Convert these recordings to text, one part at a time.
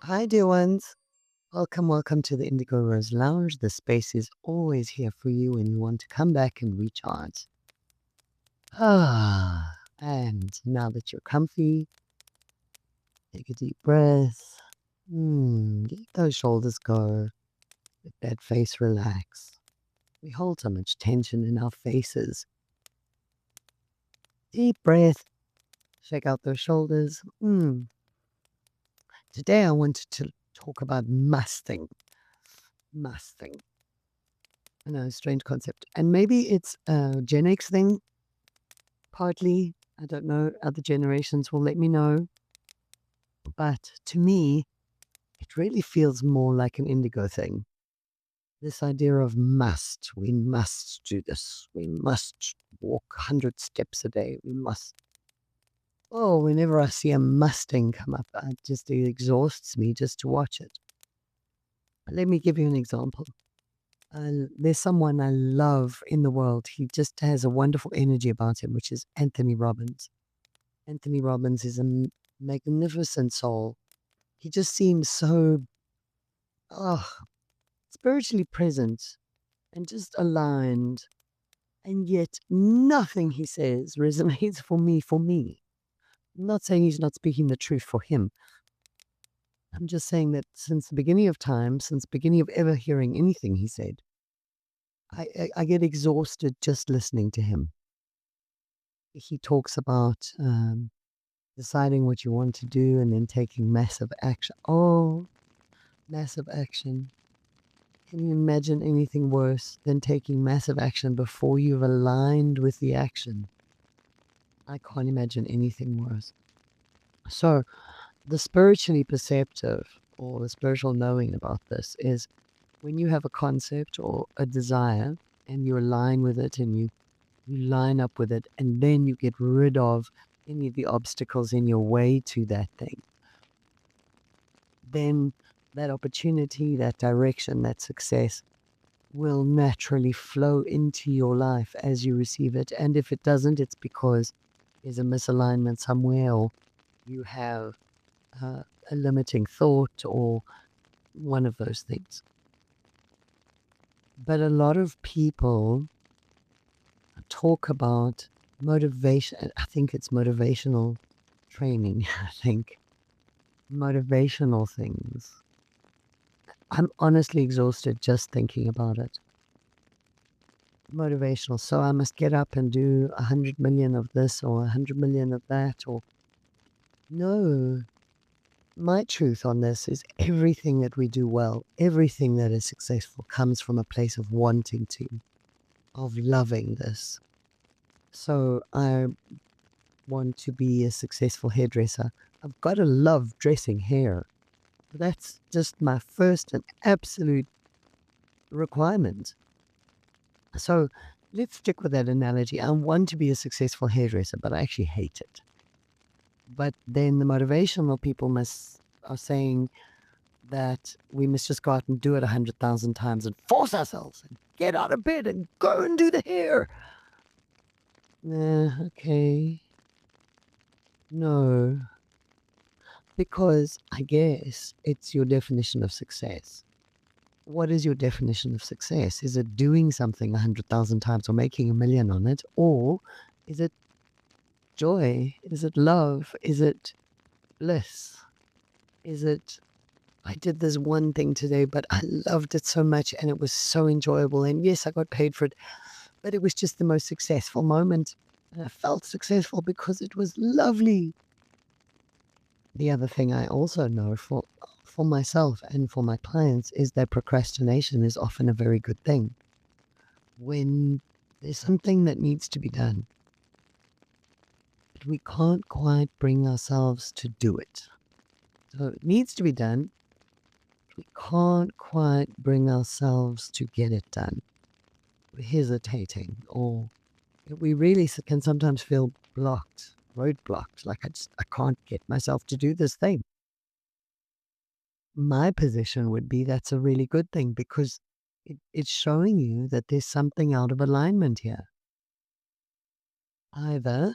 Hi, dear ones. Welcome to the Indigo Rose Lounge. The space is always here for you when you want to come back and recharge. And now that you're comfy, take a deep breath. Let those shoulders go. Let that face relax. We hold so much tension in our faces. Deep breath. Shake out those shoulders. Today I wanted to talk about musting. Musting. I know, strange concept. And maybe it's a Gen X thing, partly. I don't know. Other generations will let me know. But to me, it really feels more like an indigo thing. This idea of must. We must do this. We must walk 100 steps a day. We must. Oh, whenever I see a musting come up, it exhausts me just to watch it. But let me give you an example. There's someone I love in the world. He just has a wonderful energy about him, which is Anthony Robbins. Anthony Robbins is a magnificent soul. He just seems so oh, spiritually present and just aligned. And yet nothing he says resonates for me, I'm not saying he's not speaking the truth for him. I'm just saying that since the beginning of time, since the beginning of ever hearing anything he said, I get exhausted just listening to him. He talks about deciding what you want to do and then taking massive action. Oh, massive action. Can you imagine anything worse than taking massive action before you've aligned with the action? I can't imagine anything worse. So, the spiritually perceptive or the spiritual knowing about this is when you have a concept or a desire and you align with it and you line up with it, and then you get rid of any of the obstacles in your way to that thing, then that opportunity, that direction, that success will naturally flow into your life as you receive it. And if it doesn't, it's because there's a misalignment somewhere, or you have a limiting thought, or one of those things. But a lot of people talk about motivation. I think it's motivational training. I think motivational things. I'm honestly exhausted just thinking about it. Motivational. So I must get up and do 100 million of this or 100 million of that. Or no, my truth on this is everything that we do well, everything that is successful comes from a place of wanting to, of loving this. So I want to be a successful hairdresser. I've got to love dressing hair. That's just my first and absolute requirement. So let's stick with that analogy. I want to be a successful hairdresser, but I actually hate it. But then the motivational people are saying that we must just go out and do it 100,000 times and force ourselves and get out of bed and go and do the hair. Okay. No. Because I guess it's your definition of success. What is your definition of success? Is it doing something 100,000 times or making 1,000,000 on it? Or is it joy? Is it love? Is it bliss? Is it, I did this one thing today, but I loved it so much and it was so enjoyable. And yes, I got paid for it, but it was just the most successful moment. And I felt successful because it was lovely. The other thing I also know for myself and for my clients is that procrastination is often a very good thing. When there's something that needs to be done, but we can't quite bring ourselves to do it. So it needs to be done. We can't quite bring ourselves to get it done. We're hesitating, or we really can sometimes feel blocked, roadblocked, like I can't get myself to do this thing. My position would be that's a really good thing because it's showing you that there's something out of alignment here. Either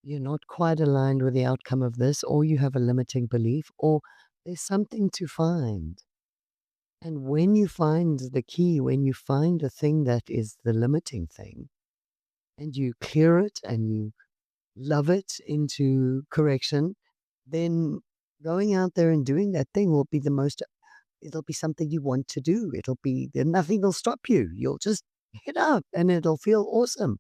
you're not quite aligned with the outcome of this, or you have a limiting belief, or There's something to find. And when you find the key, when you find the thing that is the limiting thing, and you clear it and you love it into correction, then going out there and doing that thing will be it'll be something you want to do. Then nothing will stop you. You'll just hit up and it'll feel awesome.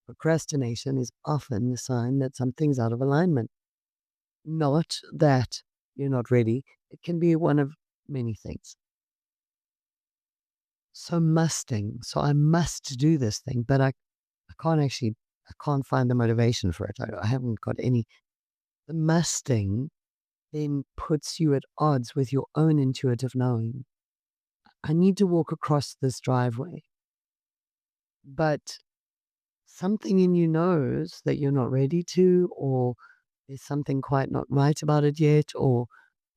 Procrastination is often the sign that something's out of alignment, not that you're not ready. It can be one of many things. So musting. So I must do this thing, but I can't find the motivation for it. I haven't got any. The musting then puts you at odds with your own intuitive knowing. I need to walk across this driveway, but something in you knows that you're not ready to, or there's something quite not right about it yet, or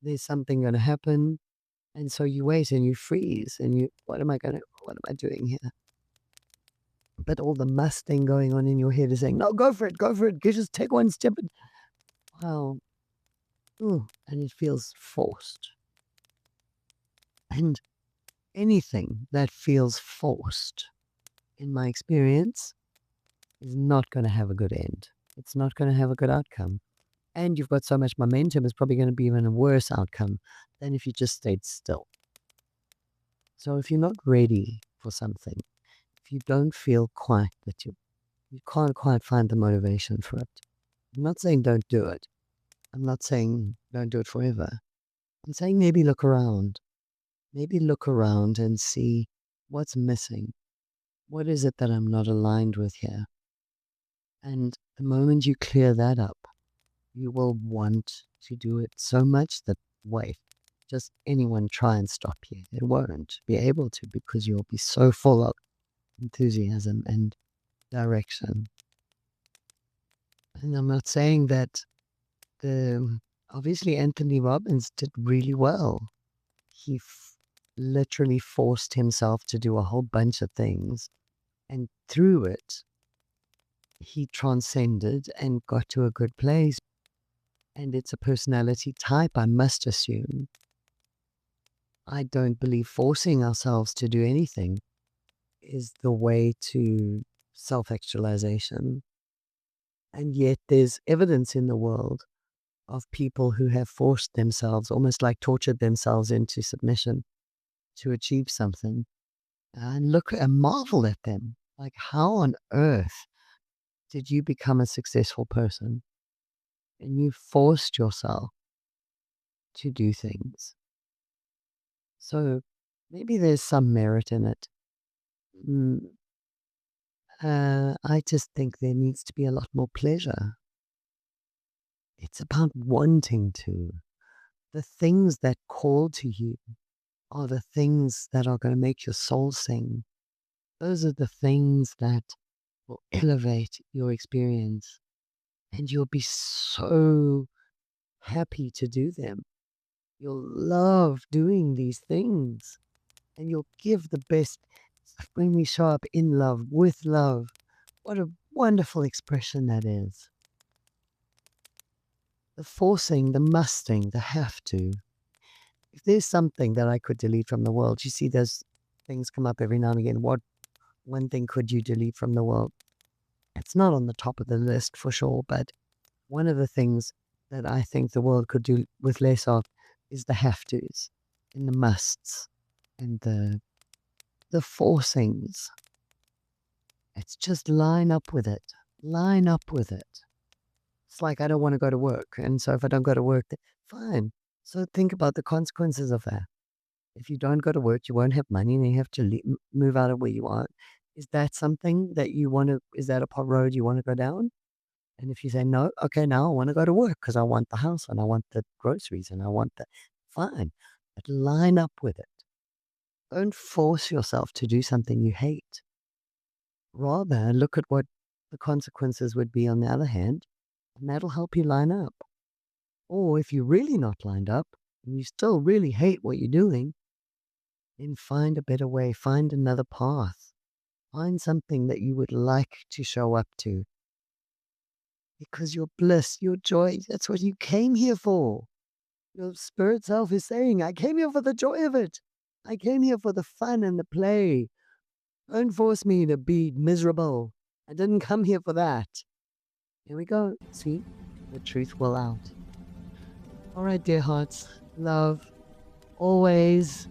there's something going to happen. And so you wait and you freeze and what am I doing here? But all the musting going on in your head is saying, no, go for it, just take one step. Wow. Ooh, and it feels forced. And anything that feels forced, in my experience, is not going to have a good end. It's not going to have a good outcome. And you've got so much momentum, it's probably going to be even a worse outcome than if you just stayed still. So if you're not ready for something, if you don't feel quite that you can't quite find the motivation for it, I'm not saying don't do it. I'm not saying don't do it forever. I'm saying maybe look around. Maybe look around and see what's missing. What is it that I'm not aligned with here? And the moment you clear that up, you will want to do it so much that, wait, just anyone try and stop you. It won't be able to because you'll be so full of enthusiasm and direction. And I'm not saying that obviously Anthony Robbins did really well. He literally forced himself to do a whole bunch of things. And through it, he transcended and got to a good place. And it's a personality type, I must assume. I don't believe forcing ourselves to do anything is the way to self-actualization. And yet there's evidence in the world of people who have forced themselves, almost like tortured themselves into submission to achieve something. And look and marvel at them. Like, how on earth did you become a successful person? And you forced yourself to do things. So maybe there's some merit in it. Mm, I just think there needs to be a lot more pleasure. It's about wanting to. The things that call to you are the things that are going to make your soul sing. Those are the things that will elevate your experience. And you'll be so happy to do them. You'll love doing these things. And you'll give the best when we show up in love, with love. What a wonderful expression that is. The forcing, the musting, the have to. If there's something that I could delete from the world, you see those things come up every now and again. What one thing could you delete from the world? It's not on the top of the list for sure, but one of the things that I think the world could do with less of is the have tos and the musts and the forcings. It's just line up with it. Line up with it. It's like I don't want to go to work. And so if I don't go to work, then fine. So think about the consequences of that. If you don't go to work, you won't have money and you have to move out of where you are. Is that something that you want to, is that a road you want to go down? And if you say no, okay, now I want to go to work because I want the house and I want the groceries and I want the, fine. But line up with it. Don't force yourself to do something you hate. Rather, look at what the consequences would be on the other hand, and that'll help you line up. Or if you're really not lined up and you still really hate what you're doing, then find a better way, find another path, find something that you would like to show up to. Because your bliss, your joy, that's what you came here for. Your spirit self is saying, I came here for the joy of it. I came here for the fun and the play. Don't force me to be miserable. I didn't come here for that. Here we go. See, the truth will out. All right, dear hearts. Love. Always.